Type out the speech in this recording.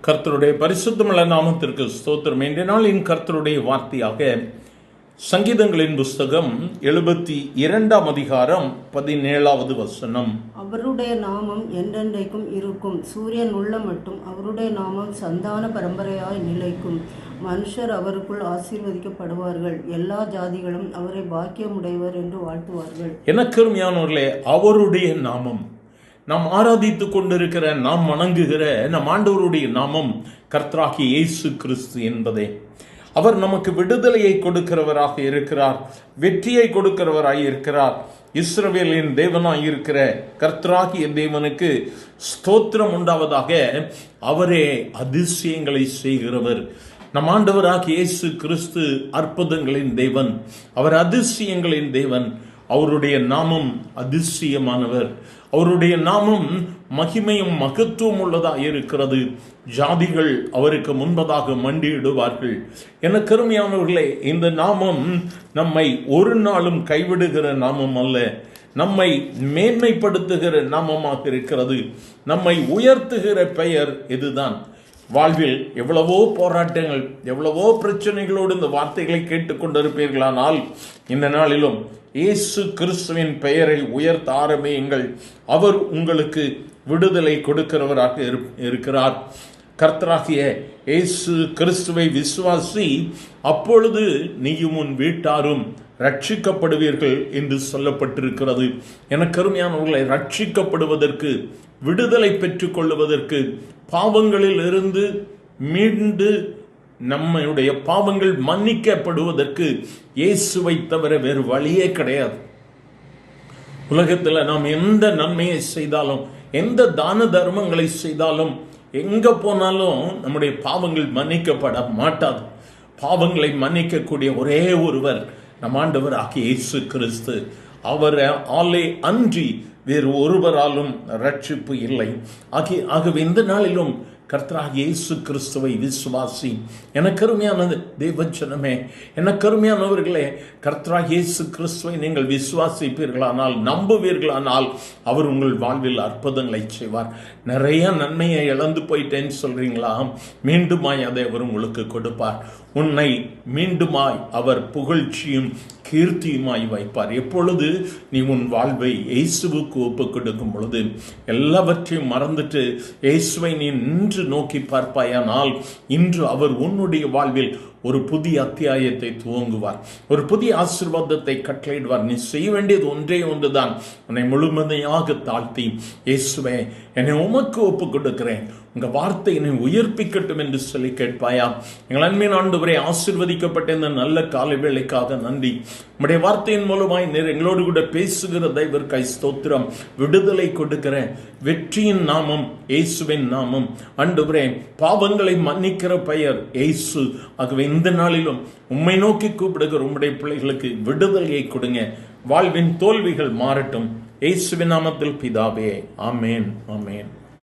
கர்த்தருடைய பரிசுத்தமுள்ள நாமத்திற்கு ஸ்தோத்திரம். இன்றைய நாளின் கர்த்தருடைய வார்த்தையாக சங்கீதங்களின் புஸ்தகம் 72 அதிகாரம் 17வது வசனம். அவருடைய நாமம் என்றென்றைக்கும் இருக்கும், சூரியன் உள்ள மட்டும் அவருடைய நாமம் சந்தான பரம்பரையாய் நிலைக்கும். மனுஷர் அவருக்குள் ஆசீர்வதிக்கப்படுவார்கள், எல்லா ஜாதிகளும் அவரை பாக்கியமுடையவர் என்று வாழ்த்துவார்கள். எனக்கு அருமையானவர்களே, அவருடைய நாமம் நாம் ஆராதித்துக் கொண்டிருக்கிற, நாம் வணங்குகிற நம் ஆண்டவருடைய நாமம் கர்த்தராகிய இயேசு கிறிஸ்து என்பதே. அவர் நமக்கு விடுதலையை கொடுக்கிறவராக இருக்கிறார், வெற்றியை கொடுக்கிறவராய் இருக்கிறார். இஸ்ரவேலின் தேவனாய் இருக்கிற கர்த்தராகிய தேவனுக்கு ஸ்தோத்திரம் உண்டாவதாக. அவரே அதிசயங்களை செய்கிறவர். நம் ஆண்டவராகிய இயேசு கிறிஸ்து அற்புதங்களின் தேவன், அவர் அதிசயங்களின் தேவன். அவருடைய நாமம் அதிசயமானவர். அவருடைய நாமம் மகிமையும் மகத்துவம் உள்ளதாக இருக்கிறது. ஜாதிகள் அவருக்கு முன்பதாக மண்டியிடுவார்கள். என கருமையானவர்களே, இந்த நாமம் நம்மை ஒரு நாளும் கைவிடுகிற நாமம் அல்ல, நம்மை மேன்மைப்படுத்துகிற நாமமாக இருக்கிறது. நம்மை உயர்த்துகிற பெயர் இதுதான். வாழ்வில் எவ்வளவோ போராட்டங்கள், எவ்வளவோ பிரச்சனைகளோடு இந்த வார்த்தைகளை கேட்டுக்கொண்டிருப்பீர்களானால், இந்த நாளிலும் இயேசு கிறிஸ்துவின் பெயரை உயர்த்த ஆரம்பியுங்கள். அவர் உங்களுக்கு விடுதலை கொடுக்கிறவராக இருக்கிறார். கர்த்தராகிய இயேசு கிறிஸ்துவை விசுவாசி, அப்பொழுது நீயும் உன் வீட்டாரும் ரட்சிக்கப்படுவீர்கள் என்று சொல்லப்பட்டிருக்கிறது. எனக்கு அருமையானவர்களை, ரட்சிக்கப்படுவதற்கு, விடுதலை பெற்றுக் கொள்வதற்கு, பாவங்களில் இருந்து மீண்டு நம்முடைய பாவங்கள் மன்னிக்கப்படுவதற்கு இயேசுவை தவிர வேறு வழியே கிடையாது. உலகத்தில் நாம் எந்த நன்மையை செய்தாலும், எந்த தான தர்மங்களை செய்தாலும், எங்க போனாலும் நம்முடைய பாவங்கள் மன்னிக்கப்பட மாட்டாது. பாவங்களை மன்னிக்கக்கூடிய ஒரே ஒருவர் நம் ஆண்டவராகிய இயேசு கிறிஸ்து. அவர் ஆலே அன்றி வேறு ஒருவராலும் ரட்சிப்பு இல்லை. ஆகவே இந்த நாளிலும் கர்த்தராகிய இயேசு கிறிஸ்துவை விசுவாசி. எனக்கு அருமையானது தேவஜனமே, எனக்கு அருமையானவர்களே, கர்த்தராகிய இயேசு கிறிஸ்துவை நீங்கள் விசுவாசிப்பீர்களானால், நம்புவீர்களானால், அவர் உங்கள் வாழ்வில் அற்புதங்களை செய்வார். நிறைய நன்மையை இழந்து போயிட்டேன்னு சொல்றீங்களா? மீண்டுமாய் அதை அவர் உங்களுக்கு கொடுப்பார். உன்னை மீண்டுமாய் அவர் புகழ்ச்சியும் கீர்த்தியுமாய் வைப்பார். எப்பொழுது நீ உன் வாழ்வை இயேசுவுக்கு ஒப்பு கொடுக்கும் பொழுது, எல்லாவற்றையும் மறந்துட்டு இயேசுவை நீ நின்று நோக்கி பார்ப்பாயானால், இன்று அவர் உன்னுடைய வாழ்வில் ஒரு புதிய அத்தியாயத்தை துவங்குவார், ஒரு புதிய ஆசீர்வாதத்தை கட்டளையிடுவார். நீ செய்ய வேண்டியது ஒன்றே ஒன்றுதான், உன்னை முழுமையாக தாழ்த்தி, இயேசுவே என்னை உமக்கு ஒப்பு கொடுக்கிறேன், உங்க வார்த்தை என்னை உயிர்ப்பிக்கட்டும் என்று சொல்லி கேட்பாயா? எங்கள் அன்பின் ஆண்டவரே, ஆசீர்வதிக்கப்பட்ட இந்த நல்ல காலை வேளைக்காக நன்றி. உம்முடைய வார்த்தையின் மூலமாய் நீர் எங்களோடு கூட பேசுகிற தெய்வர்க்காய் ஸ்தோத்திரம். விடுதலை கொடுக்கிற வெற்றியின் நாமம் இயேசுவின் நாமம். ஆண்டவரே, பாவங்களை மன்னிக்கிற பெயர் இயேசு. ஆகவே இந்த நாளிலும் உம்மை நோக்கி கூப்பிடுகிற உம்முடைய பிள்ளைகளுக்கு விடுதலையை கொடுங்க. வாழ்வின் தோல்விகள் மாறட்டும். இயேசுவின் நாமத்தில் பிதாவே, ஆமேன், ஆமேன்.